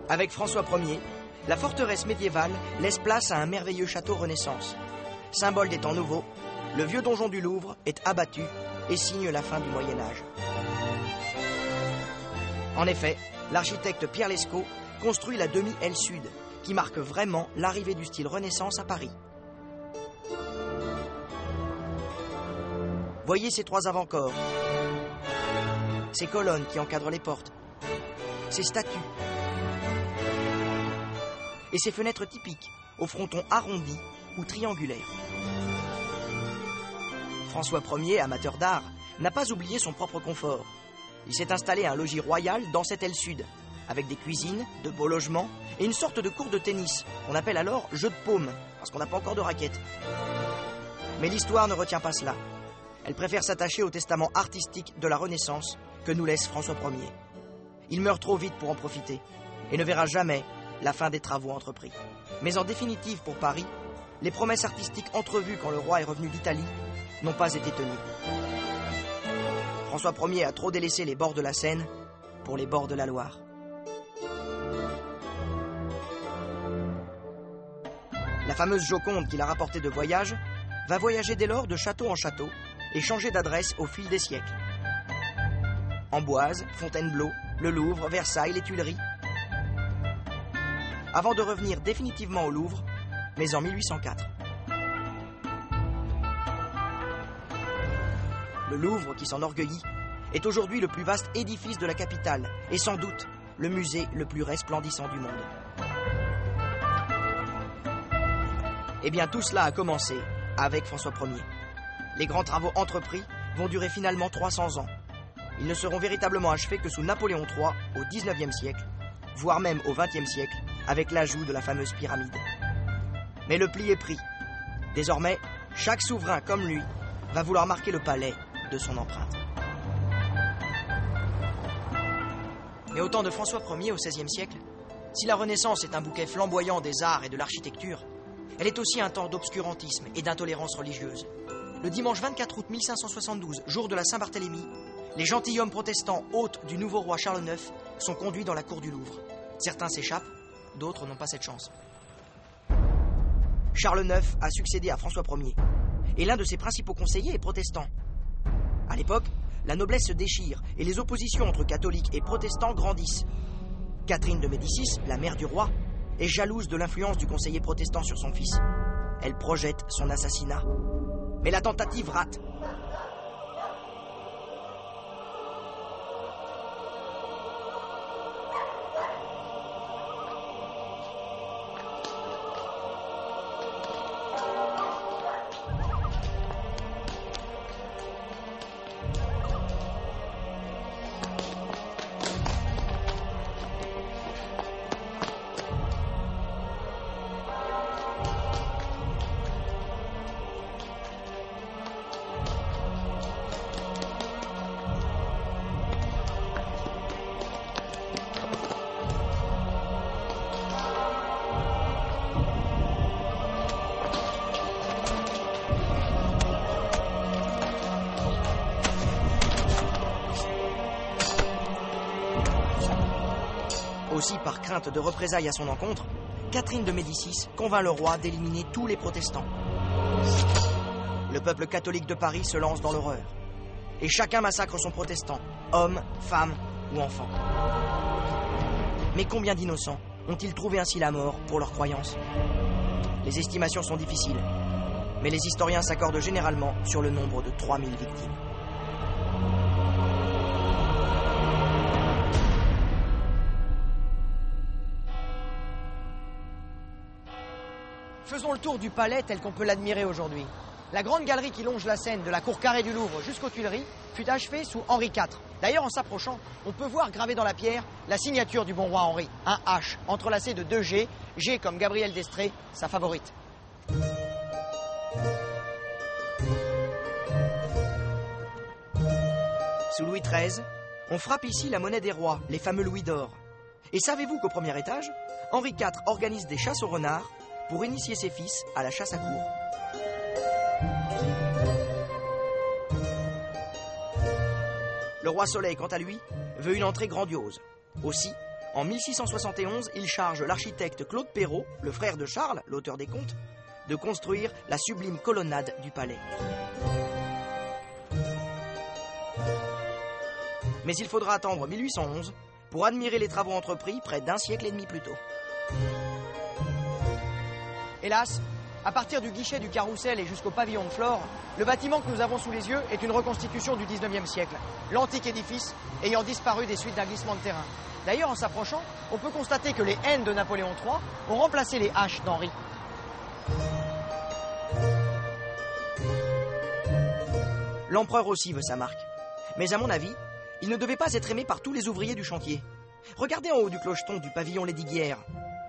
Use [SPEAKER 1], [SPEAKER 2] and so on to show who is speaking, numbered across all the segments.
[SPEAKER 1] Avec François Ier, la forteresse médiévale laisse place à un merveilleux château Renaissance. Symbole des temps nouveaux, le vieux donjon du Louvre est abattu et signe la fin du Moyen-Âge. En effet, l'architecte Pierre Lescot construit la demi-aile sud, qui marque vraiment l'arrivée du style Renaissance à Paris. Voyez ces 3 avant-corps, ces colonnes qui encadrent les portes, ces statues et ces fenêtres typiques, au fronton arrondi ou triangulaire. François Ier, amateur d'art, n'a pas oublié son propre confort. Il s'est installé à un logis royal dans cette aile sud, avec des cuisines, de beaux logements et une sorte de cour de tennis, qu'on appelle alors jeu de paume, parce qu'on n'a pas encore de raquettes. Mais l'histoire ne retient pas cela. Elle préfère s'attacher au testament artistique de la Renaissance que nous laisse François Ier. Il meurt trop vite pour en profiter et ne verra jamais la fin des travaux entrepris. Mais en définitive, pour Paris, les promesses artistiques entrevues quand le roi est revenu d'Italie n'ont pas été tenues. François Ier a trop délaissé les bords de la Seine pour les bords de la Loire. La fameuse Joconde qu'il a rapportée de voyage va voyager dès lors de château en château et changer d'adresse au fil des siècles. Amboise, Fontainebleau, le Louvre, Versailles, les Tuileries. Avant de revenir définitivement au Louvre, mais en 1804. Le Louvre, qui s'enorgueillit, est aujourd'hui le plus vaste édifice de la capitale et sans doute le musée le plus resplendissant du monde. Eh bien, tout cela a commencé avec François Ier. Les grands travaux entrepris vont durer finalement 300 ans. Ils ne seront véritablement achevés que sous Napoléon III au XIXe siècle, voire même au XXe siècle, avec l'ajout de la fameuse pyramide. Mais le pli est pris. Désormais, chaque souverain comme lui va vouloir marquer le palais de son empreinte. Mais au temps de François Ier au XVIe siècle, si la Renaissance est un bouquet flamboyant des arts et de l'architecture, elle est aussi un temps d'obscurantisme et d'intolérance religieuse. Le dimanche 24 août 1572, jour de la Saint-Barthélemy, les gentilshommes protestants, hôtes du nouveau roi Charles IX, sont conduits dans la cour du Louvre. Certains s'échappent, d'autres n'ont pas cette chance. Charles IX a succédé à François Ier, et l'un de ses principaux conseillers est protestant. À l'époque, la noblesse se déchire et les oppositions entre catholiques et protestants grandissent. Catherine de Médicis, la mère du roi, est jalouse de l'influence du conseiller protestant sur son fils. Elle projette son assassinat. Mais la tentative rate. Aussi, par crainte de représailles à son encontre, Catherine de Médicis convainc le roi d'éliminer tous les protestants. Le peuple catholique de Paris se lance dans l'horreur. Et chacun massacre son protestant, homme, femme ou enfant. Mais combien d'innocents ont-ils trouvé ainsi la mort pour leurs croyances? Les estimations sont difficiles, mais les historiens s'accordent généralement sur le nombre de 3000 victimes. Faisons le tour du palais tel qu'on peut l'admirer aujourd'hui. La grande galerie qui longe la Seine de la cour carrée du Louvre jusqu'aux Tuileries fut achevée sous Henri IV. D'ailleurs, en s'approchant, on peut voir gravé dans la pierre la signature du bon roi Henri, un H entrelacé de 2 G, G comme Gabrielle d'Estrée, sa favorite. Sous Louis XIII, on frappe ici la monnaie des rois, les fameux louis d'or. Et savez-vous qu'au premier étage, Henri IV organise des chasses aux renards pour initier ses fils à la chasse à courre. Le roi Soleil, quant à lui, veut une entrée grandiose. Aussi, En 1671, il charge l'architecte Claude Perrault, le frère de Charles, l'auteur des contes, de construire la sublime colonnade du palais. Mais il faudra attendre 1811 pour admirer les travaux entrepris près d'un siècle et demi plus tôt. Hélas, à partir du guichet du carrousel et jusqu'au pavillon de Flore, le bâtiment que nous avons sous les yeux est une reconstitution du 19e siècle, l'antique édifice ayant disparu des suites d'un glissement de terrain. D'ailleurs, en s'approchant, on peut constater que les N de Napoléon III ont remplacé les H d'Henri. L'empereur aussi veut sa marque. Mais à mon avis, il ne devait pas être aimé par tous les ouvriers du chantier. Regardez en haut du clocheton du pavillon Lesdiguières.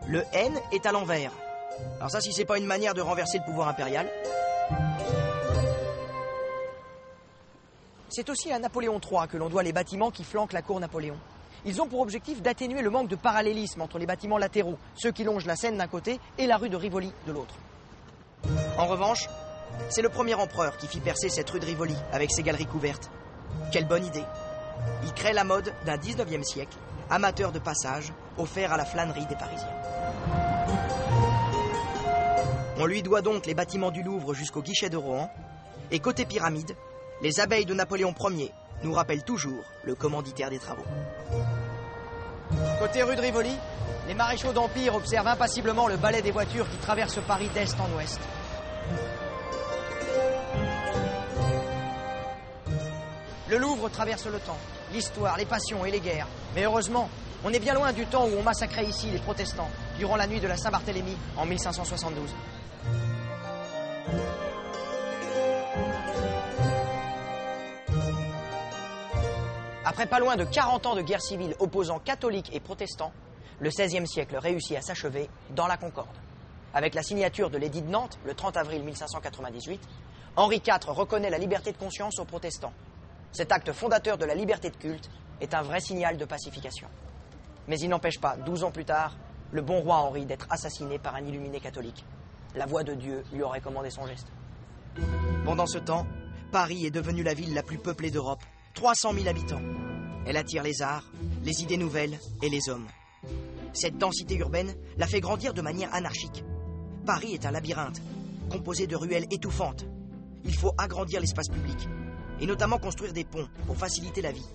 [SPEAKER 1] Le N est à l'envers. Alors ça, si c'est pas une manière de renverser le pouvoir impérial. C'est aussi à Napoléon III que l'on doit les bâtiments qui flanquent la cour Napoléon. Ils ont pour objectif d'atténuer le manque de parallélisme entre les bâtiments latéraux, ceux qui longent la Seine d'un côté et la rue de Rivoli de l'autre. En revanche, c'est le premier empereur qui fit percer cette rue de Rivoli avec ses galeries couvertes. Quelle bonne idée! Il crée la mode d'un 19e siècle, amateur de passage, offert à la flânerie des Parisiens. On lui doit donc les bâtiments du Louvre jusqu'au guichet de Rohan, et côté pyramide, les abeilles de Napoléon Ier nous rappellent toujours le commanditaire des travaux. Côté rue de Rivoli, les maréchaux d'Empire observent impassiblement le balai des voitures qui traversent Paris d'est en ouest. Le Louvre traverse le temps, l'histoire, les passions et les guerres. Mais heureusement, on est bien loin du temps où on massacrait ici les protestants, durant la nuit de la Saint-Barthélemy en 1572. Après pas loin de 40 ans de guerre civile opposant catholiques et protestants, le XVIe siècle réussit à s'achever dans la Concorde. Avec la signature de l'édit de Nantes, le 30 avril 1598, Henri IV reconnaît la liberté de conscience aux protestants. Cet acte fondateur de la liberté de culte est un vrai signal de pacification. Mais il n'empêche pas, 12 ans plus tard, le bon roi Henri d'être assassiné par un illuminé catholique. La voix de Dieu lui aurait commandé son geste. Pendant ce temps, Paris est devenue la ville la plus peuplée d'Europe. 300 000 habitants. Elle attire les arts, les idées nouvelles et les hommes. Cette densité urbaine la fait grandir de manière anarchique. Paris est un labyrinthe, composé de ruelles étouffantes. Il faut agrandir l'espace public, et notamment construire des ponts pour faciliter la vie.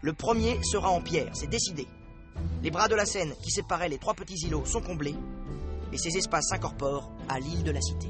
[SPEAKER 1] Le premier sera en pierre, c'est décidé. Les bras de la Seine qui séparaient les trois petits îlots sont comblés, et ces espaces s'incorporent à l'île de la Cité.